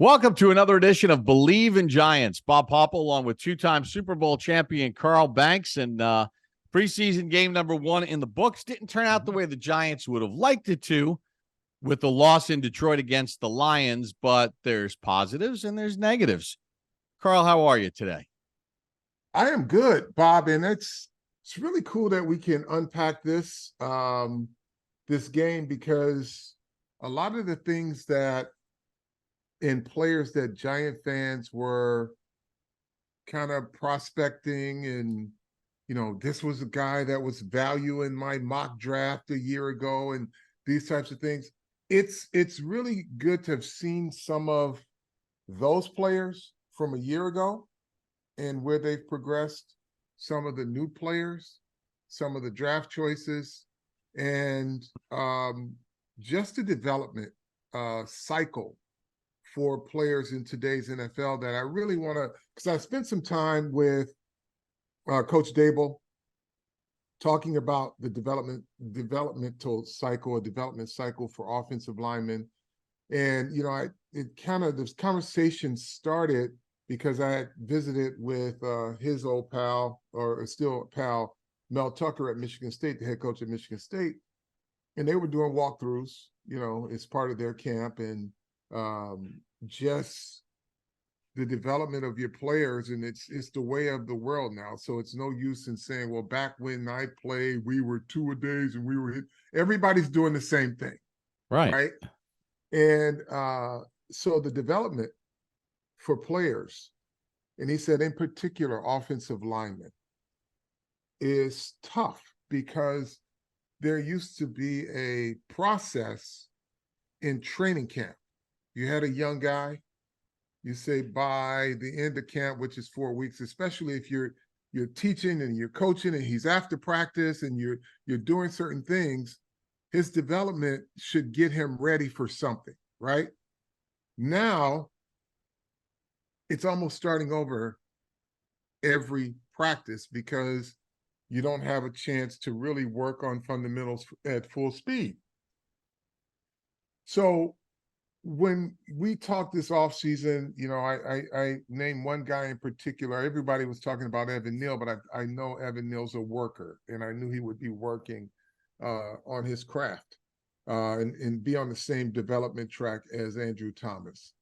Welcome to another edition of Bleav in Giants. Bob Popple, along with two-time Super Bowl champion Carl Banks, and preseason game number 1 in the books. Didn't turn out the way the Giants would have liked it to with the loss in Detroit against the Lions, but there's positives and there's negatives. Carl, how are you today? I am good, Bob, and it's really cool that we can unpack this this game, because a lot of the things that and players that Giant fans were kind of prospecting, and this was a guy that was value in my mock draft a year ago, and these types of things. It's really good to have seen some of those players from a year ago and where they've progressed, some of the new players, some of the draft choices, and just the development cycle for players in today's NFL that I really want to, because I spent some time with Coach Dable talking about the development cycle for offensive linemen. And, this conversation started because I had visited with his old pal, or still pal, Mel Tucker at Michigan State, the head coach at Michigan State. And they were doing walkthroughs, as part of their camp, and just the development of your players. And it's the way of the world now. So it's no use in saying, well, back when I played, we were 2-a-days and we were hit. Everybody's doing the same thing. Right. And so the development for players, and he said in particular offensive linemen, is tough, because there used to be a process in training camp. You had a young guy, you say by the end of camp, which is 4 weeks, especially if you're teaching and you're coaching and he's after practice and you're doing certain things, his development should get him ready for something, right? Now, it's almost starting over every practice, because you don't have a chance to really work on fundamentals at full speed. So when we talked this offseason, I named one guy in particular. Everybody was talking about Evan Neal, but I know Evan Neal's a worker, and I knew he would be working on his craft and be on the same development track as Andrew Thomas.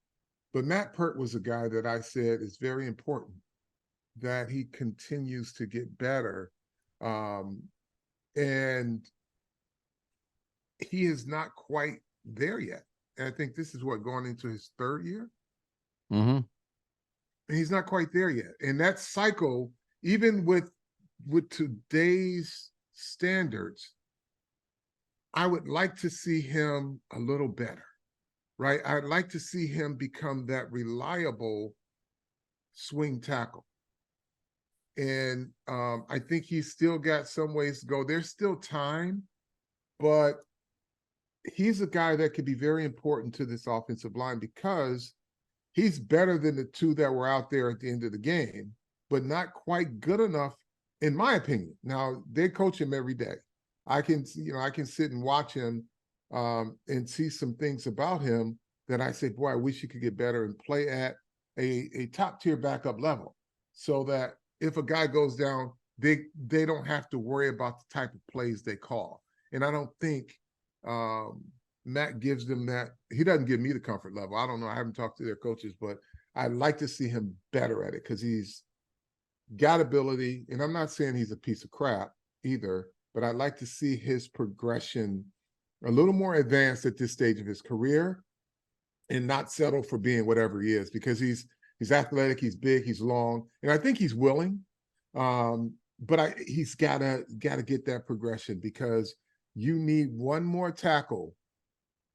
But Matt Pert was a guy that I said is very important that he continues to get better. And he is not quite there yet. And I think this is going into his 3rd year. Mm-hmm. And he's not quite there yet. And that cycle, even with today's standards, I would like to see him a little better, right? I'd like to see him become that reliable swing tackle. And I think he's still got some ways to go. There's still time, but he's a guy that could be very important to this offensive line, because he's better than the two that were out there at the end of the game, but not quite good enough, in my opinion. Now, they coach him every day. I can sit and watch him and see some things about him that I say, boy, I wish he could get better and play at a top-tier backup level, so that if a guy goes down, they don't have to worry about the type of plays they call. And I don't think Matt gives them that. He doesn't give me the comfort level. I don't know. I haven't talked to their coaches, but I'd like to see him better at it, because he's got ability. And I'm not saying he's a piece of crap either, but I'd like to see his progression a little more advanced at this stage of his career, and not settle for being whatever he is, because he's athletic, he's big, he's long, and I think he's willing. But he's gotta get that progression, because you need one more tackle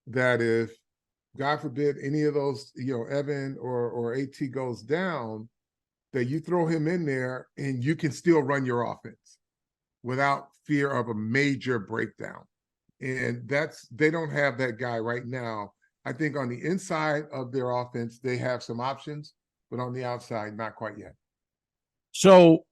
that, if, God forbid, any of those, Evan or AT goes down, that you throw him in there and you can still run your offense without fear of a major breakdown. And they don't have that guy right now. I think on the inside of their offense, they have some options, but on the outside, not quite yet. So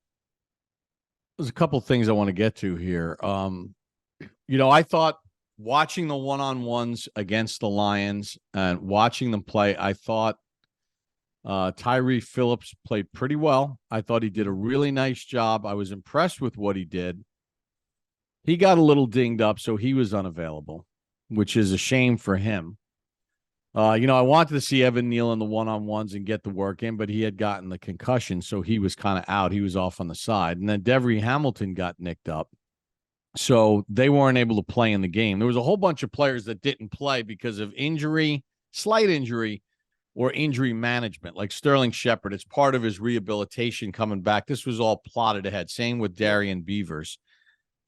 there's a couple things I want to get to here. I thought watching the one-on-ones against the Lions and watching them play, I thought Tyree Phillips played pretty well. I thought he did a really nice job. I was impressed with what he did. He got a little dinged up, so he was unavailable, which is a shame for him. I wanted to see Evan Neal in the one-on-ones and get the work in, but he had gotten the concussion, so he was kind of out. He was off on the side. And then Devery Hamilton got nicked up, so they weren't able to play in the game. There was a whole bunch of players that didn't play because of injury, slight injury, or injury management, like Sterling Shepard. It's part of his rehabilitation coming back. This was all plotted ahead. Same with Darian Beavers.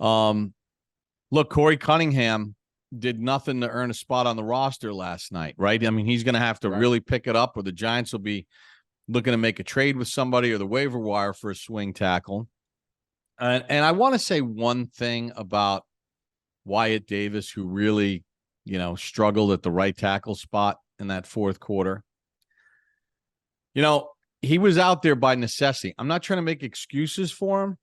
Look, Corey Cunningham did nothing to earn a spot on the roster last night, right? I mean, he's going to have to really pick it up, or the Giants will be looking to make a trade with somebody or the waiver wire for a swing tackle. And I want to say one thing about Wyatt Davis, who really, struggled at the right tackle spot in that fourth quarter. He was out there by necessity. I'm not trying to make excuses for him,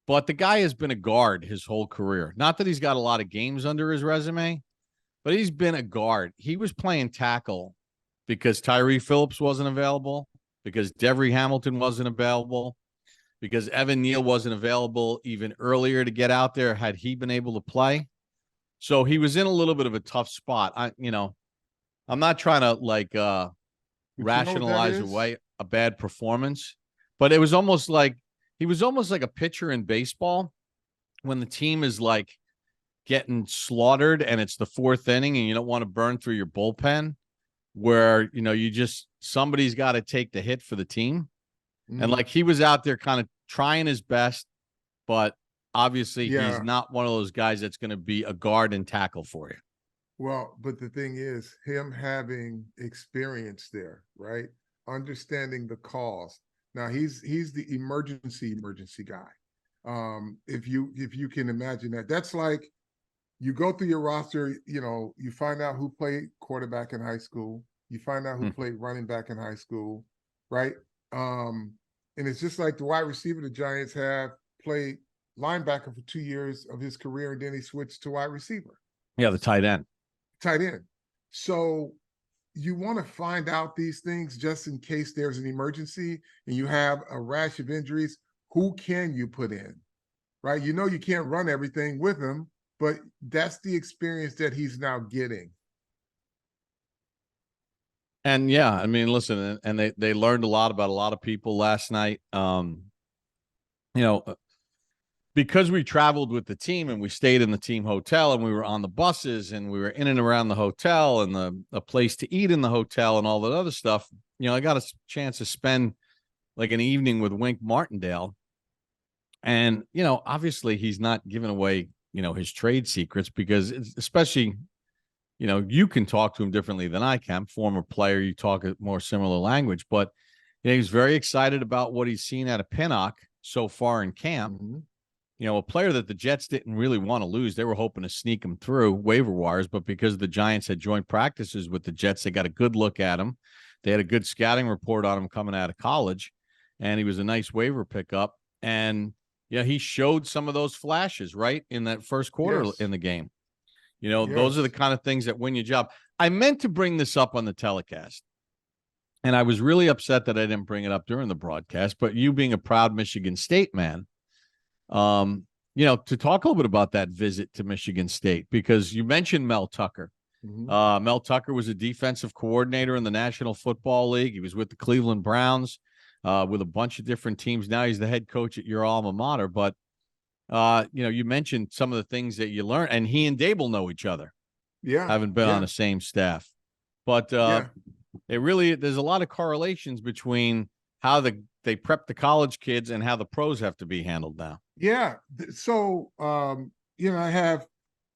but the guy has been a guard his whole career. Not that he's got a lot of games under his resume, but he's been a guard. He was playing tackle because Tyree Phillips wasn't available, because Devery Hamilton wasn't available, because Evan Neal wasn't available even earlier to get out there had he been able to play. So he was in a little bit of a tough spot. I'm not trying to rationalize away a bad performance, but it was almost like he was almost like a pitcher in baseball when the team is like getting slaughtered and it's the fourth inning and you don't want to burn through your bullpen, where, somebody's got to take the hit for the team. And like he was out there kind of trying his best, but obviously he's not one of those guys that's going to be a guard and tackle for you. Well, but the thing is, him having experience there, right? Understanding the calls. Now he's the emergency guy. If you can imagine that, that's like you go through your roster, you find out who played quarterback in high school, you find out who played running back in high school, right? And it's just like the wide receiver the Giants have played linebacker for 2 years of his career, and then he switched to wide receiver. Yeah, the tight end. So you want to find out these things just in case there's an emergency and you have a rash of injuries. Who can you put in, right? You can't run everything with him, but that's the experience that he's now getting. And yeah, I mean, listen, and they learned a lot about a lot of people last night. Because we traveled with the team and we stayed in the team hotel and we were on the buses and we were in and around the hotel and a place to eat in the hotel and all that other stuff, I got a chance to spend like an evening with Wink Martindale. And, obviously he's not giving away, his trade secrets, because especially, you can talk to him differently than I can. Former player, you talk a more similar language, but he's very excited about what he's seen out of Pinnock so far in camp. A player that the Jets didn't really want to lose. They were hoping to sneak him through waiver wires, but because the Giants had joint practices with the Jets, they got a good look at him. They had a good scouting report on him coming out of college, and he was a nice waiver pickup. And he showed some of those flashes right in that first quarter in the game. Those are the kind of things that win your job. I meant to bring this up on the telecast, and I was really upset that I didn't bring it up during the broadcast, but you being a proud Michigan State man, to talk a little bit about that visit to Michigan State, because you mentioned Mel Tucker. Mel Tucker was a defensive coordinator in the National Football League. He was with the Cleveland Browns, with a bunch of different teams. Now he's the head coach at your alma mater. But, you mentioned some of the things that you learned, and he and Dable know each other. Haven't been on the same staff. But there's a lot of correlations between how they prep the college kids and how the pros have to be handled now. Yeah. So, I have,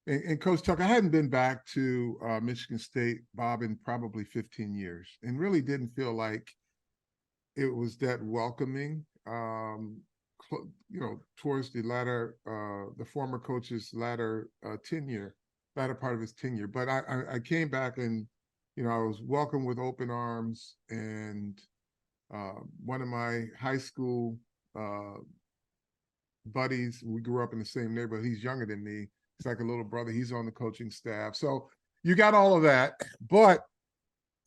and Coach Tucker, I hadn't been back to Michigan State, Bob, in probably 15 years, and really didn't feel like it was that welcoming, towards the latter, the former coach's latter part of his tenure. But I came back and, I was welcomed with open arms, and one of my high school buddies, we grew up in the same neighborhood. He's younger than me. He's like a little brother. He's on the coaching staff. So you got all of that. But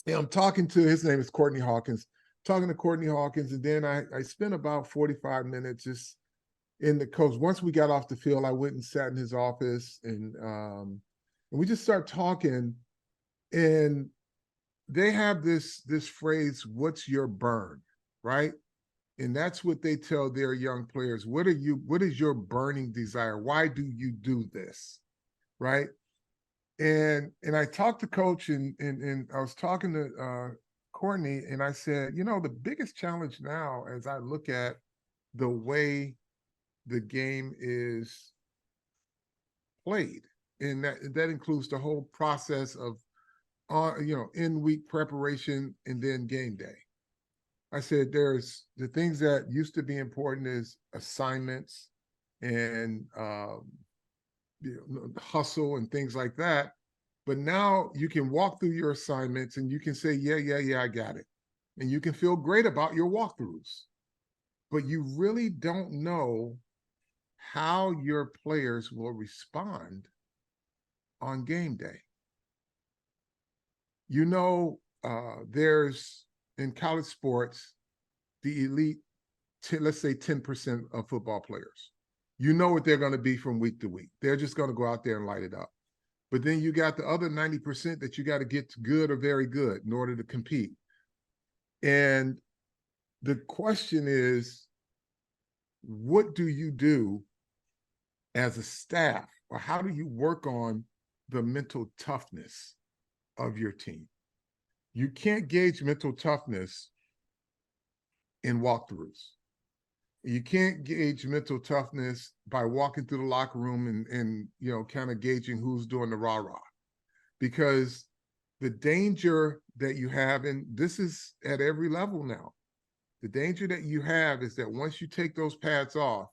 I'm talking to, his name is Courtney Hawkins, talking to Courtney Hawkins, and then I spent about 45 minutes just in the coach. Once we got off the field, I went and sat in his office, and we just started talking. And they have this phrase, "What's your burn?" Right? And that's what they tell their young players. What is your burning desire? Why do you do this? Right? And I talked to coach, and I was talking to Courtney, and I said, the biggest challenge now, as I look at the way the game is played, and that includes the whole process of in-week preparation and then game day. I said there's the things that used to be important is assignments and hustle and things like that. But now you can walk through your assignments and you can say, yeah, I got it. And you can feel great about your walkthroughs. But you really don't know how your players will respond on game day. There's in college sports, the elite, let's say 10% of football players. You know what they're going to be from week to week. They're just going to go out there and light it up. But then you got the other 90% that you got to get to good or very good in order to compete. And the question is, what do you do as a staff, or how do you work on the mental toughness of your team? You can't gauge mental toughness in walkthroughs. You can't gauge mental toughness by walking through the locker room and kind of gauging who's doing the rah-rah. Because the danger that you have, and this is at every level now, the danger that you have is that once you take those pads off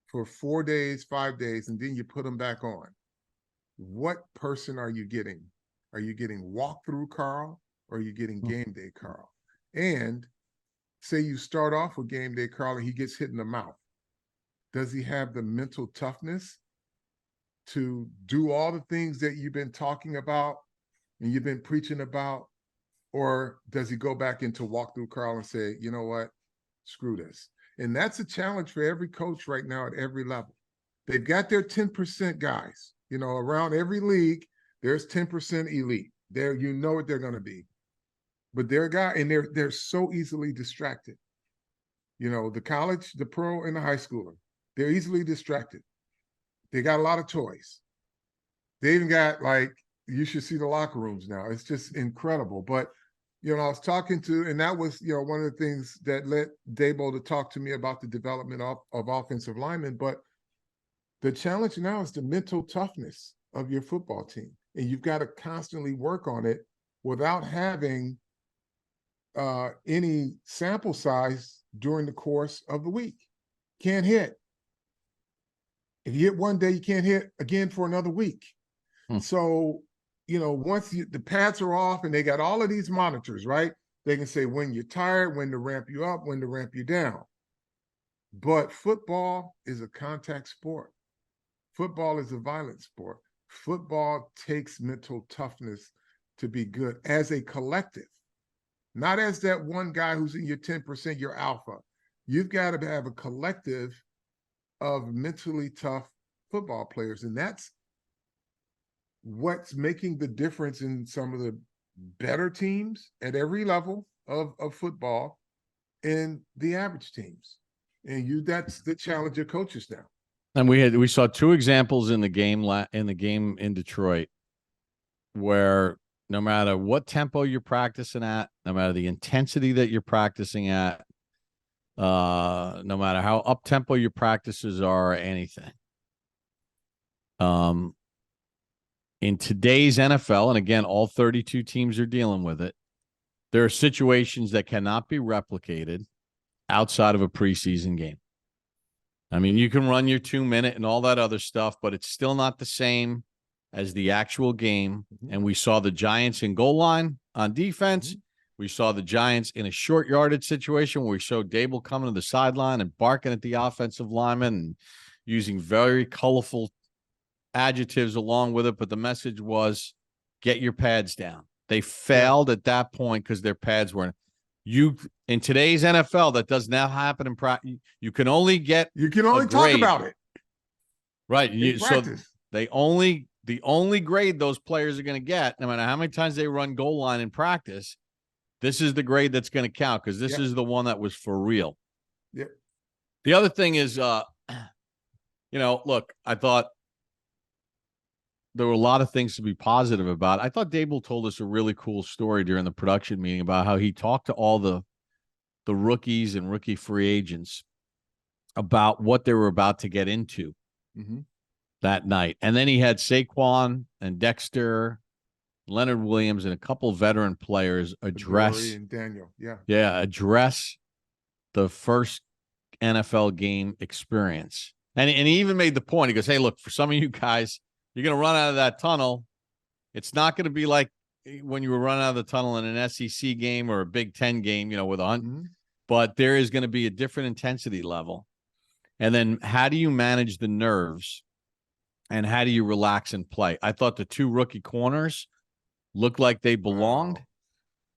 for 4 days, 5 days, and then you put them back on, what person are you getting? Are you getting walkthrough Carl, or are you getting game day Carl? And say you start off with game day Carl and he gets hit in the mouth. Does he have the mental toughness to do all the things that you've been talking about and you've been preaching about? Or does he go back into walkthrough Carl and say, you know what, screw this? And that's a challenge for every coach right now at every level. They've got their 10% guys, around every league, there's 10% elite. There, what they're going to be. But they're so easily distracted. The college, the pro, and the high schooler, they're easily distracted. They got a lot of toys. They even got, you should see the locker rooms now. It's just incredible. But, I was talking to, and that was, one of the things that led Dabo to talk to me about the development of offensive linemen. But the challenge now is the mental toughness of your football team. And you've got to constantly work on it without having any sample size during the course of the week. Can't hit. If you hit one day, you can't hit again for another week. So, once the pads are off and they got all of these monitors, right? They can say when you're tired, when to ramp you up, when to ramp you down. But football is a contact sport. Football is a violent sport. Football takes mental toughness to be good as a collective. Not as that one guy who's in your 10%, your alpha. You've got to have a collective of mentally tough football players. And that's what's making the difference in some of the better teams at every level of football and the average teams. And that's the challenge of coaches now. And we saw two examples in the game in Detroit where no matter what tempo you're practicing at, no matter the intensity that you're practicing at, no matter how up-tempo your practices are or anything. In today's NFL, and again, all 32 teams are dealing with it, there are situations that cannot be replicated outside of a preseason game. I mean, you can run your 2-minute and all that other stuff, but it's still not the same as the actual game. And we saw the Giants in goal line on defense. We saw the Giants in a short yardage situation where we showed Dable coming to the sideline and barking at the offensive lineman and using very colorful adjectives along with it. But the message was, get your pads down. They failed at that point because their pads weren't. In today's NFL, that does not happen in practice. You can only get talk about it, right? So practice. the only grade those players are going to get, no matter how many times they run goal line in practice, this is the grade that's going to count because this is the one that was for real. Yep. The other thing is, look, I thought there were a lot of things to be positive about. I thought Dable told us a really cool story during the production meeting about how he talked to all the rookies and rookie free agents about what they were about to get into that night. And then he had Saquon and Dexter, Leonard Williams, and a couple veteran players address and Daniel. Address the first NFL game experience. And he even made the point. He goes, hey, look, for some of you guys, you're going to run out of that tunnel. It's not going to be like when you were running out of the tunnel in an SEC game or a Big Ten game, with a hunt, but there is going to be a different intensity level. And then how do you manage the nerves and how do you relax and play? I thought the two rookie corners looked like they belonged.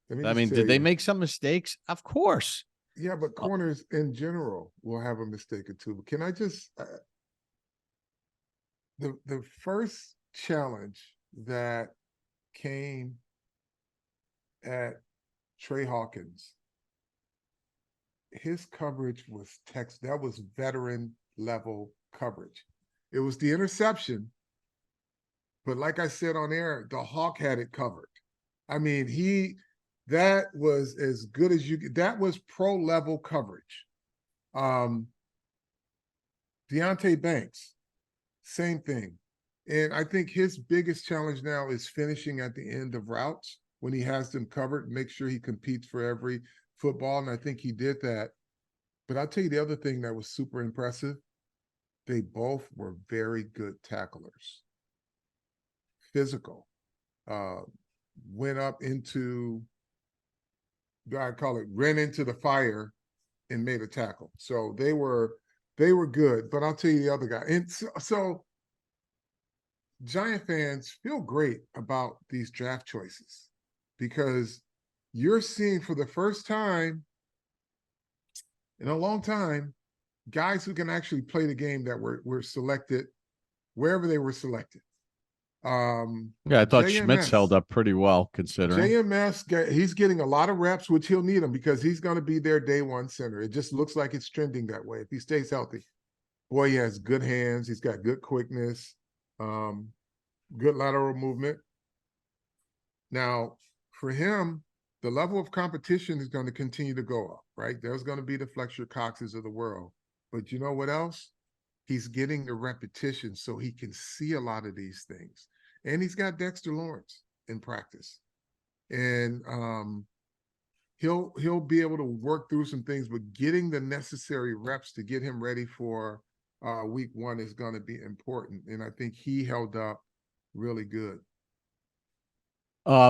Wow. I mean, did they make some mistakes? Of course. Yeah, but corners in general will have a mistake or two. But can I just the first challenge that came at Trey Hawkins, his coverage was that was veteran level coverage. It was the interception, but like I said on air, the Hawk had it covered. I mean, that was as good as you could. That was pro level coverage. Deonte Banks, same thing. And I think his biggest challenge now is finishing at the end of routes when he has them covered, make sure he competes for every football. And I think he did that. But I'll tell you the other thing that was super impressive. They both were very good tacklers. Physical. Went up into, I call it, ran into the fire and made a tackle. So they were good. But I'll tell you the other guy. And so Giant fans feel great about these draft choices because you're seeing for the first time in a long time guys who can actually play the game that were selected wherever they were selected. I thought JMS, Schmitz held up pretty well considering. JMS, he's getting a lot of reps, which he'll need them because he's going to be their day one center. It just looks like it's trending that way if he stays healthy. Boy, he has good hands. He's got good quickness, good lateral movement. Now, for him, the level of competition is going to continue to go up, right? There's going to be the Fletcher Coxes of the world. But you know what else? He's getting the repetition so he can see a lot of these things. And he's got Dexter Lawrence in practice. And he'll be able to work through some things, but getting the necessary reps to get him ready for week one is going to be important. And I think he held up really good.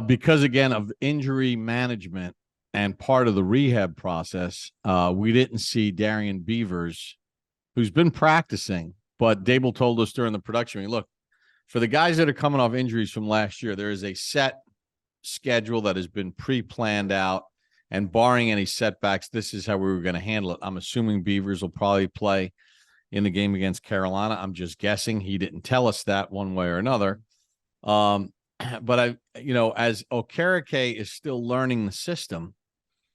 Because, again, of injury management and part of the rehab process, we didn't see Darian Beavers, who's been practicing, but Dable told us during the production, look, for the guys that are coming off injuries from last year, there is a set schedule that has been pre-planned out, and barring any setbacks, this is how we were going to handle it. I'm assuming Beavers will probably play in the game against Carolina. I'm just guessing. He didn't tell us that one way or another. But as Okereke is still learning the system,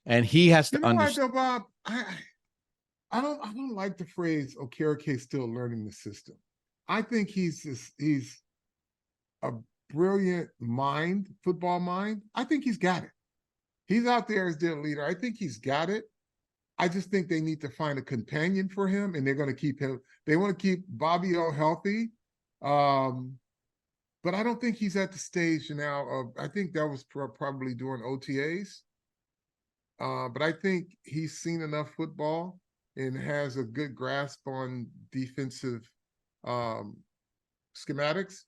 and he has to understand. Bob, I don't like the phrase Okereke still learning the system. I think he's a brilliant mind, football mind. I think he's got it. He's out there as their leader. I think he's got it. I just think they need to find a companion for him, and they're going to keep him. They want to keep Bobby O healthy. But I don't think he's at the stage now of, I think that was probably during OTAs. But I think he's seen enough football and has a good grasp on defensive schematics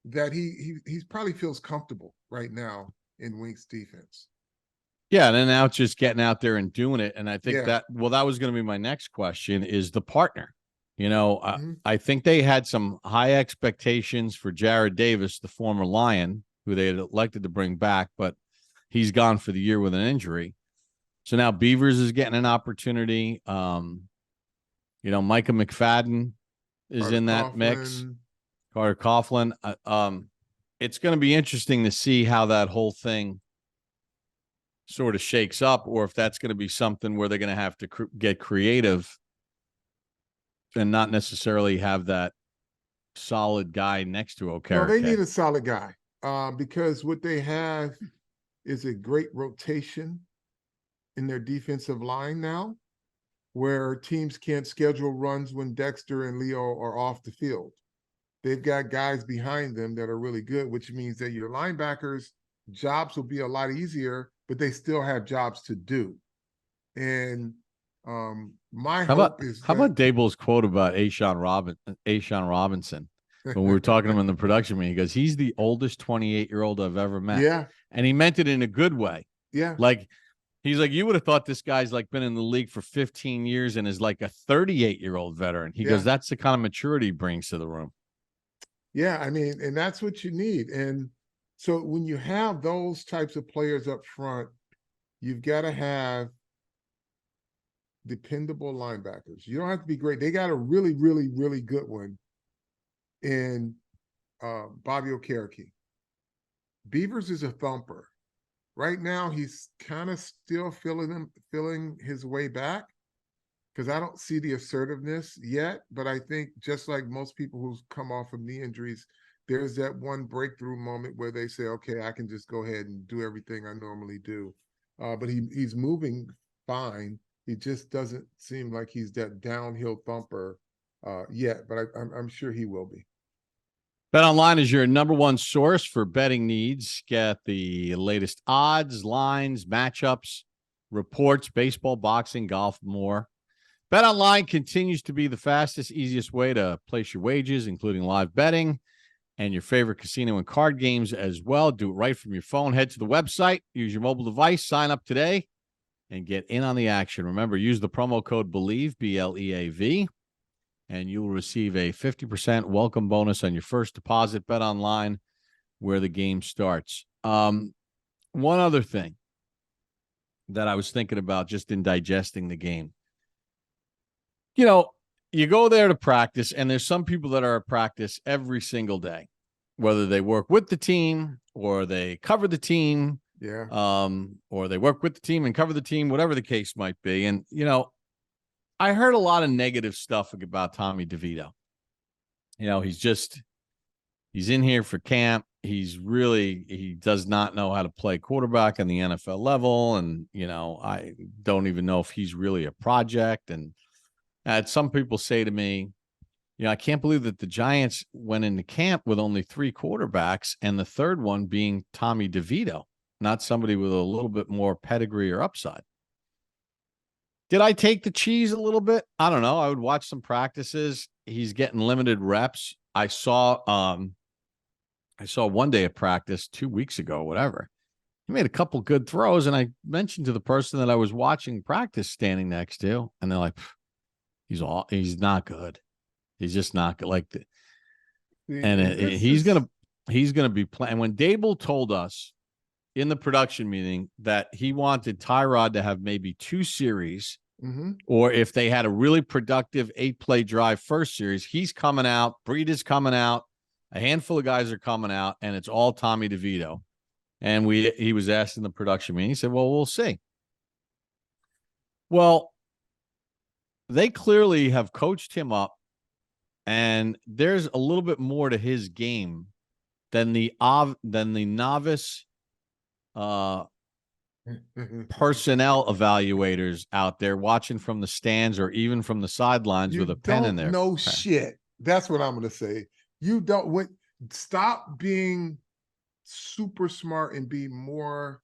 that he probably feels comfortable right now in Wink's defense. Yeah, and then now it's just getting out there and doing it. And I think that was going to be my next question is the partner. I think they had some high expectations for Jared Davis, the former Lion, who they had elected to bring back. But he's gone for the year with an injury. So now Beavers is getting an opportunity. Micah McFadden is Carter in that Coughlin. mix. Carter Coughlin. It's going to be interesting to see how that whole thing sort of shakes up, or if that's going to be something where they're going to have to get creative and not necessarily have that solid guy next to Okereke. No, they need a solid guy because what they have is a great rotation in their defensive line now, where teams can't schedule runs when Dexter and Leo are off the field. They've got guys behind them that are really good, which means that your linebackers' jobs will be a lot easier, but they still have jobs to do. And my hope is how about Dable's quote about Ashawn Robinson when we were talking to him in the production meeting? He goes, he's the oldest 28-year-old I've ever met. Yeah. And he meant it in a good way. Yeah. Like, he's like, you would have thought this guy's like been in the league for 15 years and is like a 38-year-old veteran. He goes, that's the kind of maturity he brings to the room. Yeah, I mean, and that's what you need. And so when you have those types of players up front, you've got to have dependable linebackers. You don't have to be great. They got a really, really, really good one in Bobby Okereke. Beavers is a thumper. Right now, he's kind of still feeling his way back, because I don't see the assertiveness yet. But I think just like most people who's come off of knee injuries, there's that one breakthrough moment where they say, okay, I can just go ahead and do everything I normally do. But he's moving fine. He just doesn't seem like he's that downhill thumper yet, but I'm sure he will be. BetOnline is your number one source for betting needs. Get the latest odds, lines, matchups, reports, baseball, boxing, golf, more. BetOnline continues to be the fastest, easiest way to place your wagers, including live betting and your favorite casino and card games as well. Do it right from your phone. Head to the website, use your mobile device, sign up today, and get in on the action. Remember, use the promo code Bleav, BLEAV, and you'll receive a 50% welcome bonus on your first deposit. BetOnline, where the game starts. One other thing that I was thinking about just in digesting the game. You go there to practice, and there's some people that are at practice every single day, whether they work with the team or they cover the team. Yeah. Or they work with the team and cover the team, whatever the case might be. And, I heard a lot of negative stuff about Tommy DeVito. He's in here for camp. He does not know how to play quarterback on the NFL level. And, I don't even know if he's really a project. And some people say to me, I can't believe that the Giants went into camp with only 3 quarterbacks and the third one being Tommy DeVito, not somebody with a little bit more pedigree or upside. Did I take the cheese a little bit? I don't know. I would watch some practices. He's getting limited reps. I saw one day of practice 2 weeks ago, whatever. He made a couple good throws, and I mentioned to the person that I was watching practice standing next to, and they're like, he's not good. He's just not good. Like he's gonna be playing. When Dable told us in the production meeting that he wanted Tyrod to have maybe 2 series, or if they had a really productive 8-play drive first series, he's coming out. Breed is coming out. A handful of guys are coming out, and it's all Tommy DeVito. And he was asked in the production meeting. He said, "Well, we'll see." Well, they clearly have coached him up, and there's a little bit more to his game than the novice personnel evaluators out there watching from the stands or even from the sidelines with a pen in there. No shit. That's what I'm going to say. Stop being super smart and be more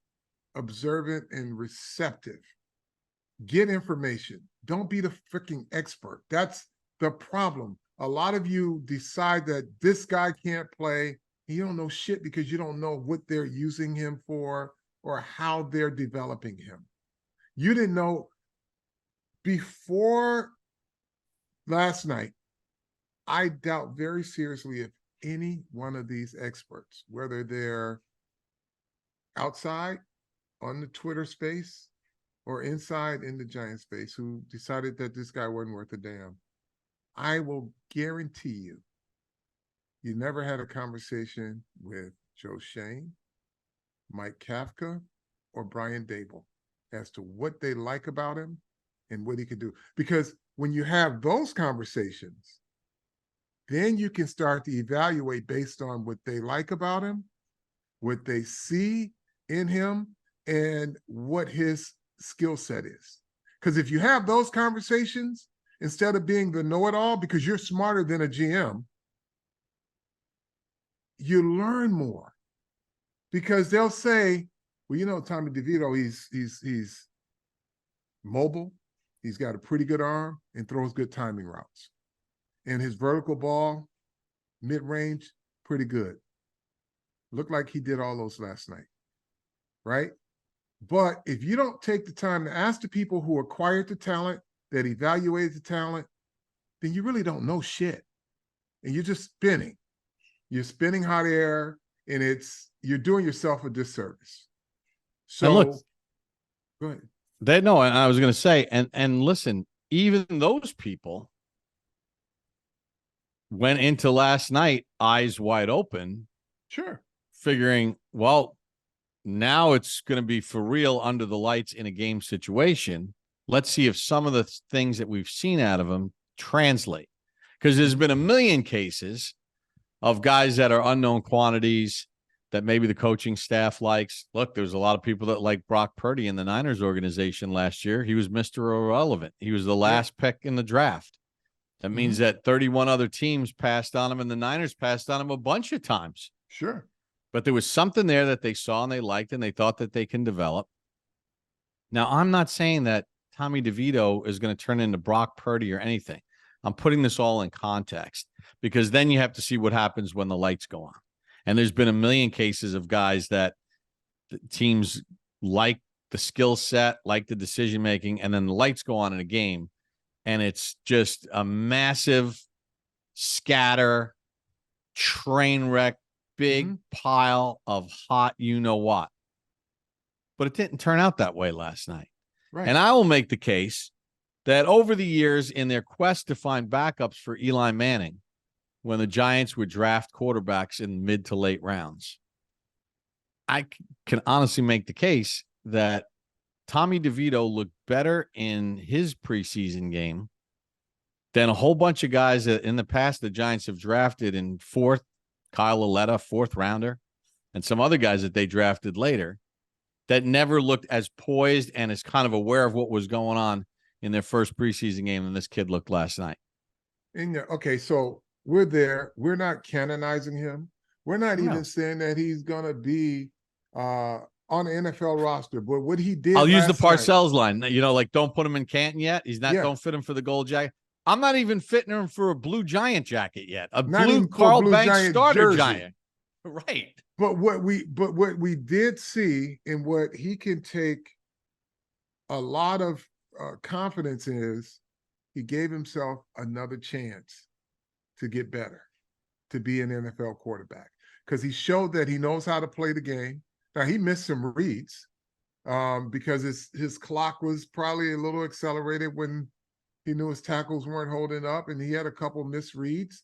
observant and receptive. Get information. Don't be the freaking expert. That's the problem. A lot of you decide that this guy can't play. You don't know shit because you don't know what they're using him for or how they're developing him. You didn't know before last night. I doubt very seriously if any one of these experts, whether they're outside on the Twitter space or inside in the Giant space who decided that this guy wasn't worth a damn, I will guarantee you never had a conversation with Joe Shane, Mike Kafka, or Brian Dable as to what they like about him and what he could do. Because when you have those conversations, then you can start to evaluate based on what they like about him, what they see in him, and what his skill set is. Because if you have those conversations, instead of being the know-it-all, because you're smarter than a GM, you learn more. Because they'll say, well, you know, Tommy DeVito, he's mobile, he's got a pretty good arm, and throws good timing routes. And his vertical ball, mid-range, pretty good. Looked like he did all those last night, right? But if you don't take the time to ask the people who acquired the talent, that evaluated the talent, then you really don't know shit. And you're just spinning. You're spinning hot air, and you're doing yourself a disservice. So, and look, go ahead. And I was going to say, and listen, even those people went into last night eyes wide open. Sure. Figuring, well, now it's going to be for real under the lights in a game situation. Let's see if some of the things that we've seen out of him translate. Because there's been a million cases of guys that are unknown quantities that maybe the coaching staff likes. Look, there's a lot of people that like Brock Purdy in the Niners organization last year. He was Mr. Irrelevant. He was the last pick in the draft. That means that 31 other teams passed on him, and the Niners passed on him a bunch of times. Sure. But there was something there that they saw and they liked and they thought that they can develop. Now, I'm not saying that Tommy DeVito is going to turn into Brock Purdy or anything. I'm putting this all in context because then you have to see what happens when the lights go on. And there's been a million cases of guys that teams like the skill set, like the decision-making, and then the lights go on in a game, and it's just a massive scatter, train wreck, big pile of hot you-know-what. But it didn't turn out that way last night. Right. And I will make the case that over the years, in their quest to find backups for Eli Manning, when the Giants would draft quarterbacks in mid to late rounds, I can honestly make the case that Tommy DeVito looked better in his preseason game than a whole bunch of guys that in the past the Giants have drafted in fourth, Kyle Aletta, fourth rounder, and some other guys that they drafted later that never looked as poised and as kind of aware of what was going on in their first preseason game than this kid looked last night. Okay, so we're there. We're not canonizing him. We're not even saying that he's going to be on the NFL roster. But what he did, I'll use the night, Parcells line. You know, like don't put him in Canton yet. He's not. Don't fit him for the gold jacket. I'm not even fitting him for a blue Giant jacket yet. A not blue Carl Banks Giant starter jersey. Giant. Right. But what we did see and what he can take a lot of confidence is he gave himself another chance to get better, to be an NFL quarterback, because he showed that he knows how to play the game. Now, he missed some reads because his clock was probably a little accelerated when he knew his tackles weren't holding up, and he had a couple missed reads.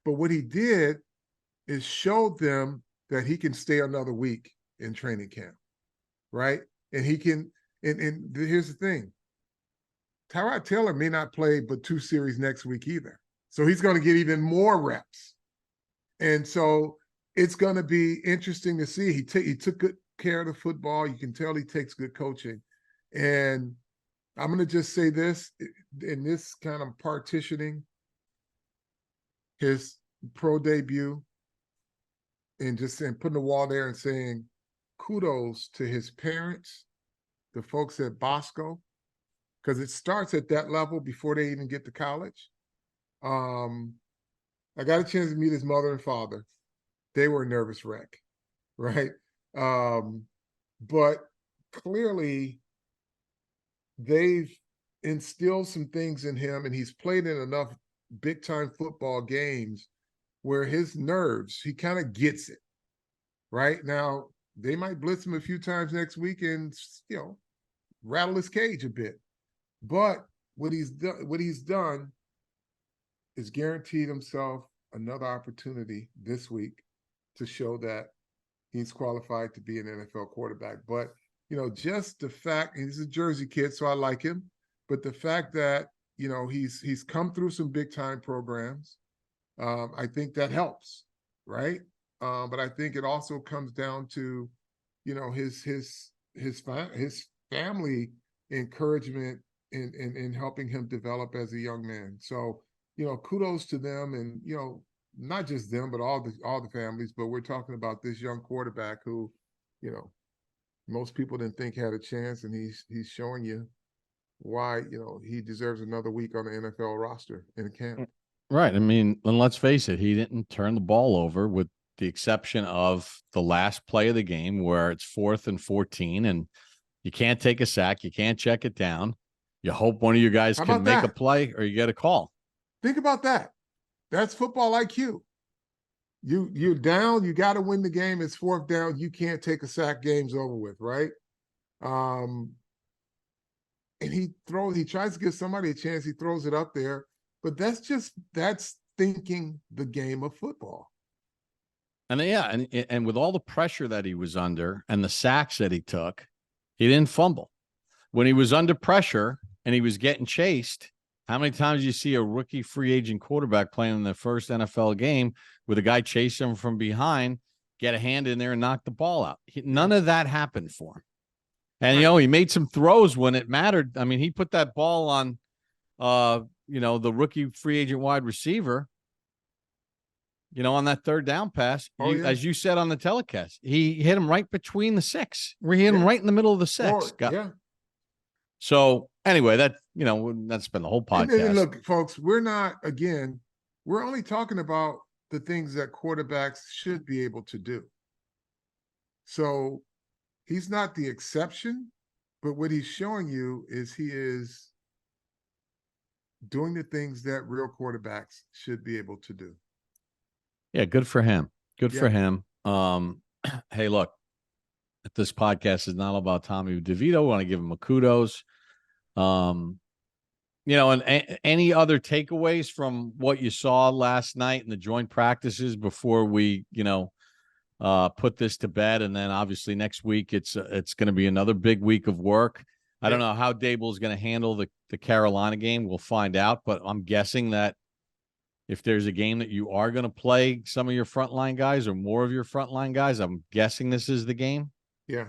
But what he did is showed them that he can stay another week in training camp, right? And he can, and here's the thing. Tyrod Taylor may not play but 2 series next week either. So he's going to get even more reps. And so it's going to be interesting to see. He took good care of the football. You can tell he takes good coaching. And I'm going to just say this, in this kind of partitioning, his pro debut, and just saying, putting the wall there and saying kudos to his parents, the folks at Bosco, because it starts at that level before they even get to college. I got a chance to meet his mother and father. They were a nervous wreck, right? But clearly they've instilled some things in him, and he's played in enough big-time football games where his nerves, he kind of gets it. Right now, they might blitz him a few times next week and, rattle his cage a bit. But what he's done is guaranteed himself another opportunity this week to show that he's qualified to be an NFL quarterback. But, just the fact, and he's a Jersey kid, so I like him, but the fact that, he's come through some big time programs, I think that helps, right? But I think it also comes down to, his family encouragement in helping him develop as a young man. So, kudos to them, and not just them, but all the families. But we're talking about this young quarterback who, most people didn't think had a chance, and he's showing you why he deserves another week on the NFL roster in camp. Right. I mean, and let's face it, he didn't turn the ball over, with the exception of the last play of the game where it's 4th and 14 and you can't take a sack, you can't check it down. You hope one of you guys can make a play or you get a call. Think about that. That's football IQ. You're down, you got to win the game. It's 4th down, you can't take a sack, game's over with, right? And he tries to give somebody a chance, he throws it up there. But that's thinking the game of football. And and with all the pressure that he was under and the sacks that he took, he didn't fumble. When he was under pressure and he was getting chased, how many times do you see a rookie free agent quarterback playing in their first NFL game with a guy chasing him from behind, get a hand in there and knock the ball out? None of that happened for him. And, he made some throws when it mattered. I mean, he put that ball on, the rookie free agent wide receiver, on that 3rd down pass. As you said on the telecast, he hit him right between the 6. He hit him right in the middle of the 6. So anyway, that's been the whole podcast. And look, folks, we're only talking about the things that quarterbacks should be able to do. So he's not the exception, but what he's showing you is he is doing the things that real quarterbacks should be able to do. Yeah, good for him. Good for him. Hey, look, this podcast is not about Tommy DeVito. I want to give him a kudos. And any other takeaways from what you saw last night in the joint practices before we, put this to bed? And then obviously next week it's going to be another big week of work. I don't know how Dable is going to handle the Carolina game. We'll find out, but I'm guessing that if there's a game that you are going to play some of your frontline guys or more of your frontline guys, I'm guessing this is the game. Yeah.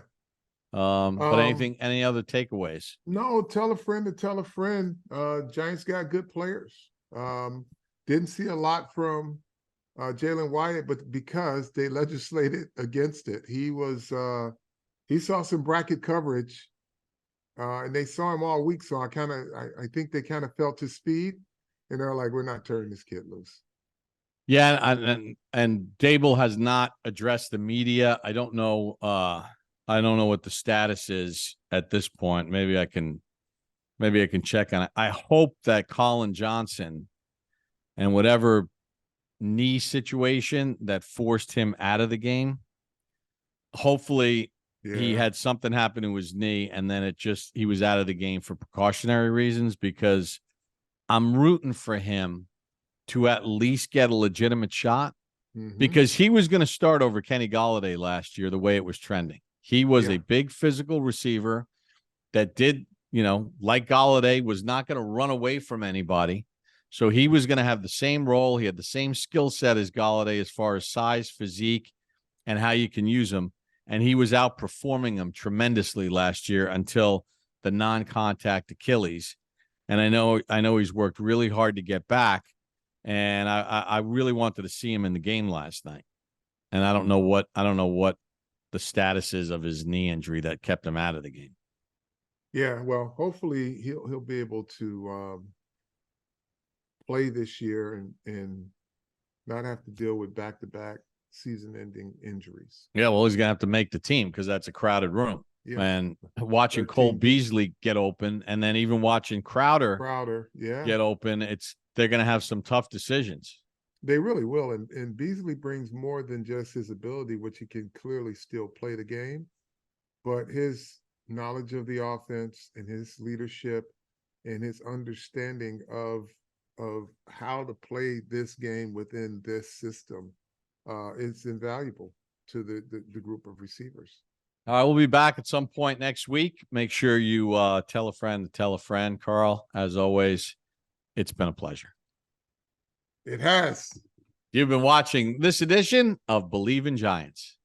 But any other takeaways? No, tell a friend to tell a friend. Giants got good players. Didn't see a lot from Jalen Wyatt, but because they legislated against it, he saw some bracket coverage. And they saw him all week, so I think they kind of felt his speed, and they're like, we're not turning this kid loose. Yeah, and Dable has not addressed the media. I don't know what the status is at this point. Maybe I can check on it. I hope that Colin Johnson and whatever knee situation that forced him out of the game, hopefully he had something happen to his knee, and then he was out of the game for precautionary reasons, because I'm rooting for him to at least get a legitimate shot, because he was going to start over Kenny Golladay last year the way it was trending. He was a big physical receiver that did, like Golladay, was not going to run away from anybody. So he was going to have the same role. He had the same skill set as Golladay as far as size, physique, and how you can use him. And he was outperforming him tremendously last year until the non-contact Achilles. And I know he's worked really hard to get back. And I really wanted to see him in the game last night. And I don't know what the status is of his knee injury that kept him out of the game. Yeah, well, hopefully he'll be able to play this year and not have to deal with back-to-back season-ending injuries. Yeah, well, he's gonna have to make the team because that's a crowded room. Yeah. And watching Cole Beasley get open, and then even watching Crowder get open, they're gonna have some tough decisions. They really will. And Beasley brings more than just his ability, which he can clearly still play the game, but his knowledge of the offense and his leadership and his understanding of how to play this game within this system is invaluable to the group of receivers. All right, we'll be back at some point next week. Make sure you tell a friend to tell a friend. Carl, as always, it's been a pleasure. It has. You've been watching this edition of Bleav in Giants.